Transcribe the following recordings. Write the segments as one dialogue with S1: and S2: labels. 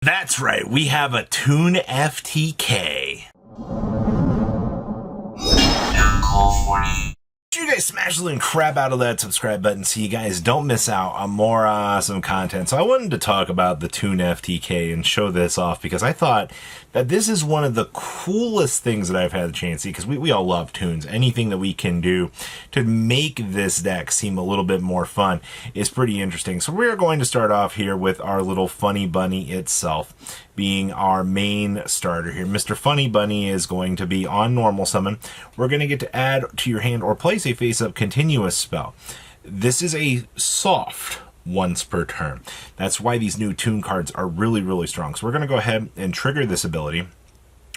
S1: That's right, we have a Toon FTK. You guys smash the and crap out of that subscribe button so you guys don't miss out on more awesome content. So I wanted to talk about the Toon FTK and show this off because I thought that this is one of the coolest things that I've had the chance to see, because we all love toons. Anything that we can do to make this deck seem a little bit more fun is pretty interesting. So we're going to start off here with our little Funny Bunny itself being our main starter here. Mr. Funny Bunny is going to be on normal summon. We're going to get to add to your hand or place a face-up continuous spell. This is a soft once per turn. That's why these new Toon cards are really strong. So we're going to go ahead and trigger this ability.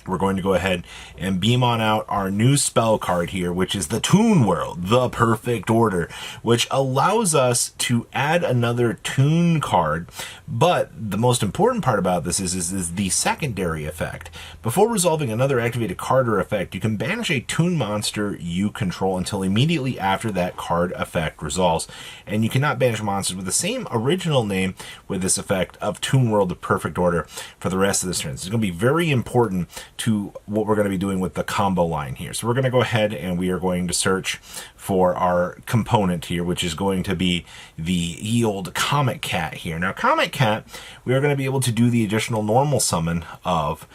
S1: We're going to go ahead and beam on out our new spell card here, which is the Toon World, the Perfect Order, which allows us to add another Toon card. But the most important part about this is the secondary effect. Before resolving another activated card or effect, you can banish a Toon monster you control until immediately after that card effect resolves. And you cannot banish monsters with the same original name with this effect of Toon World, the Perfect Order for the rest of this turn. So it's going to be very important to what we're going to be doing with the combo line here. So we're going to go ahead and we are going to search for our component here, which is going to be the ye old Comet Cat here. Now, Comet Cat, we are going to be able to do the additional normal summon of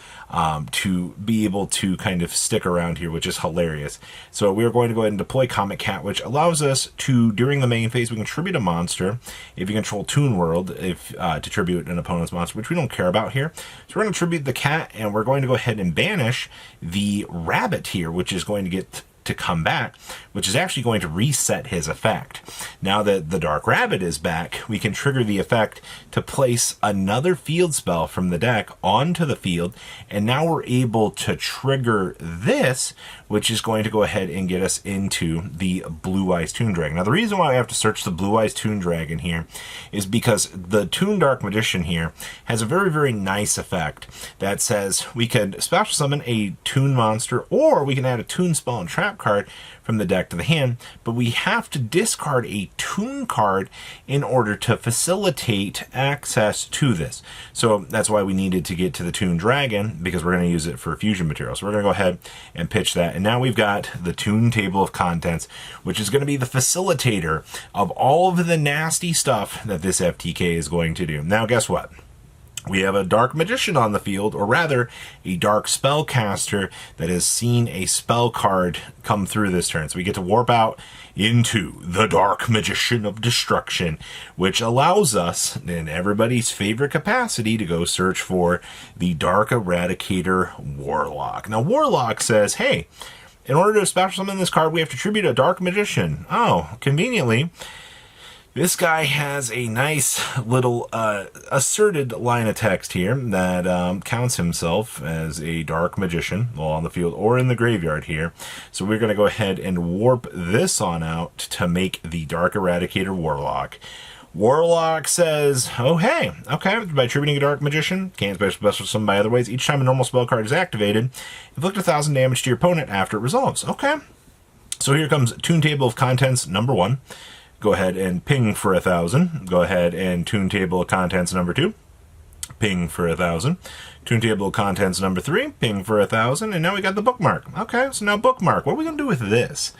S1: to be able to kind of stick around here, which is hilarious. So we are going to go ahead and deploy Comet Cat, which allows us to, during the main phase, we can tribute a monster if you control Toon World, if to tribute an opponent's monster, which we don't care about here. So we're going to tribute the cat, and we're going to go ahead and banish the rabbit here, which is going to get to come back, which is actually going to reset his effect. Now that the Dark Rabbit is back, we can trigger the effect to place another field spell from the deck onto the field, and now we're able to trigger this, which is going to go ahead and get us into the Blue Eyes Toon Dragon. Now, the reason why I have to search the Blue Eyes Toon Dragon here is because the Toon Dark Magician here has a very nice effect that says we could special summon a Toon monster, or we can add a Toon spell and trap card from the deck to the hand, but we have to discard a Toon card in order to facilitate access to this. So that's why we needed to get to the Toon Dragon, because we're going to use it for fusion material. So we're going to go ahead and pitch that. And now we've got the Toon Table of Contents, which is going to be the facilitator of all of the nasty stuff that this FTK is going to do. Now, guess what? We have a Dark Magician on the field, or rather, a Dark Spellcaster that has seen a spell card come through this turn. So we get to warp out into the Dark Magician of Destruction, which allows us, in everybody's favorite capacity, to go search for the Dark Eradicator Warlock. Now, Warlock says, hey, in order to special summon this card, we have to tribute a Dark Magician. Oh, conveniently, this guy has a nice little asserted line of text here that counts himself as a Dark Magician while on the field or in the graveyard here. So we're going to go ahead and warp this on out to make the Dark Eradicator Warlock. Warlock says, oh hey, okay, by tributing a Dark Magician, can't special summon by other ways. Each time a normal spell card is activated, inflict 1,000 damage to your opponent after it resolves. Okay, so here comes Toon Table of Contents number 1. Go ahead and ping for 1,000. Go ahead and Toon Table of Contents number 2. Ping for 1,000. Toon Table of Contents number 3. Ping for 1,000. And now we got the Bookmark. Okay, so now Bookmark. What are we going to do with this?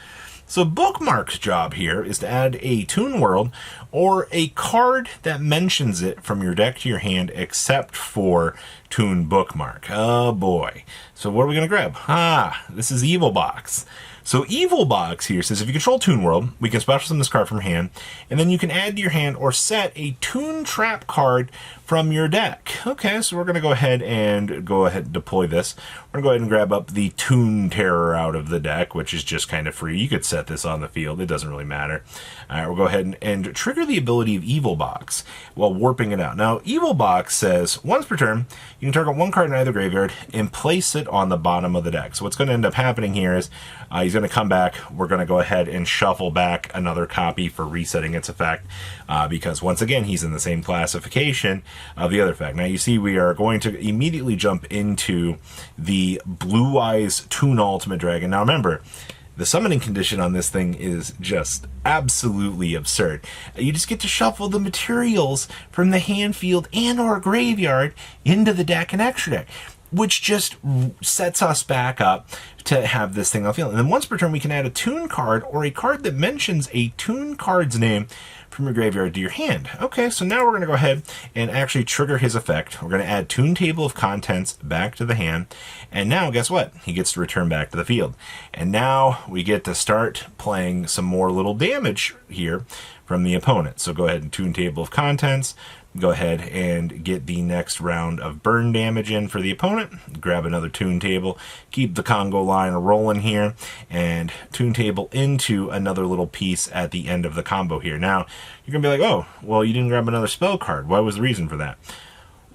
S1: So Bookmark's job here is to add a Toon World or a card that mentions it from your deck to your hand except for Toon Bookmark. Oh boy. So what are we going to grab? This is Evil Box. So Evil Box here says if you control Toon World, we can special summon this card from hand, and then you can add to your hand or set a Toon Trap card from your deck. Okay, so we're going to go ahead and deploy this. We're going to go ahead and grab up the Toon Terror out of the deck, which is just kind of free. You could set this on the field. It doesn't really matter. All right, we'll go ahead and trigger the ability of Evil Box while warping it out. Now, Evil Box says once per turn, you can target one card in either graveyard and place it on the bottom of the deck. So what's going to end up happening here is he's going to come back. We're going to go ahead and shuffle back another copy for resetting its effect because once again, he's in the same classification of the other effect. Now you see we are going to immediately jump into the Blue Eyes Toon Ultimate Dragon. Now remember, The summoning condition on this thing is just absolutely absurd. You just get to shuffle the materials from the hand field and or graveyard into the deck and extra deck, which just sets us back up to have this thing on field. And then once per turn, we can add a Toon card or a card that mentions a Toon card's name from your graveyard to your hand. Okay, so now we're going to go ahead and actually trigger his effect. We're going to add Toon Table of Contents back to the hand. And now, guess what? He gets to return back to the field. And now we get to start playing some more little damage here from the opponent. So go ahead and Toon Table of Contents. Go ahead and get the next round of burn damage in for the opponent. Grab another Toon Table. Keep the Congo line rolling here. And Toon Table into another little piece at the end of the combo here. Now, you're going to be like, oh, well, you didn't grab another spell card. What was the reason for that?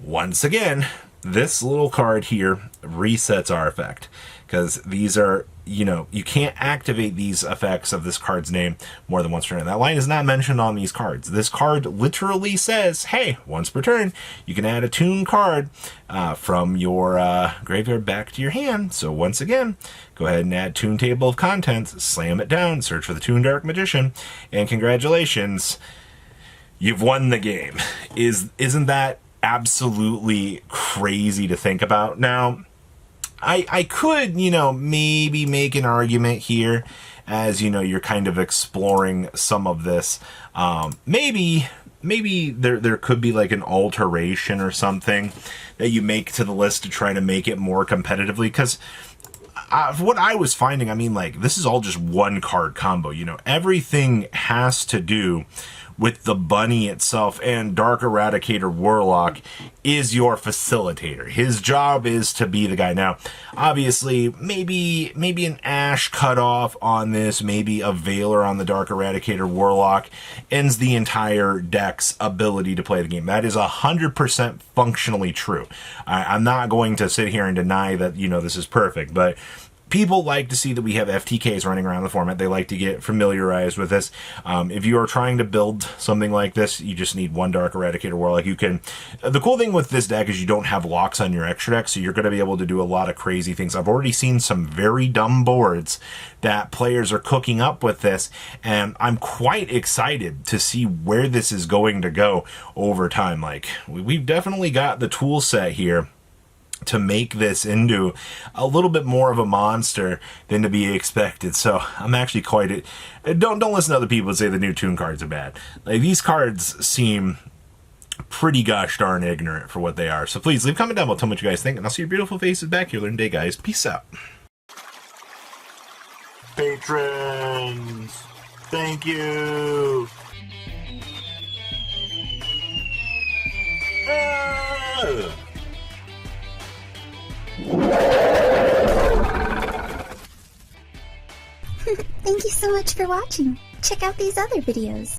S1: Once again, this little card here resets our effect. Because these are, you can't activate these effects of this card's name more than once per turn. That line is not mentioned on these cards. This card literally says, hey, once per turn, you can add a Toon card from your graveyard back to your hand. So once again, go ahead and add Toon Table of Contents, slam it down, search for the Toon Dark Magician, and congratulations, you've won the game. Isn't that absolutely crazy to think about? Now, I could, maybe make an argument here as, you're kind of exploring some of this. Maybe there could be like an alteration or something that you make to the list to try to make it more competitively. Because what I was finding, this is all just one card combo. Everything has to do with the bunny itself, and Dark Eradicator Warlock is your facilitator. His job is to be the guy. Now, obviously, maybe an Ash cutoff on this, maybe a Veiler on the Dark Eradicator Warlock ends the entire deck's ability to play the game. That is 100% functionally true. I'm not going to sit here and deny that, this is perfect, but people like to see that we have FTKs running around the format. They like to get familiarized with this. If you are trying to build something like this, you just need one Dark Eradicator Warlock. The cool thing with this deck is you don't have locks on your extra deck, so you're going to be able to do a lot of crazy things. I've already seen some very dumb boards that players are cooking up with this, and I'm quite excited to see where this is going to go over time. We've definitely got the tool set here to make this into a little bit more of a monster than to be expected. So I'm actually quite... Don't listen to other people and say the new Toon cards are bad. These cards seem pretty gosh darn ignorant for what they are. So please leave a comment down below, tell me what you guys think, and I'll see your beautiful faces back here later today, guys. Peace out. Patrons, thank you.
S2: Thank you so much for watching. Check out these other videos.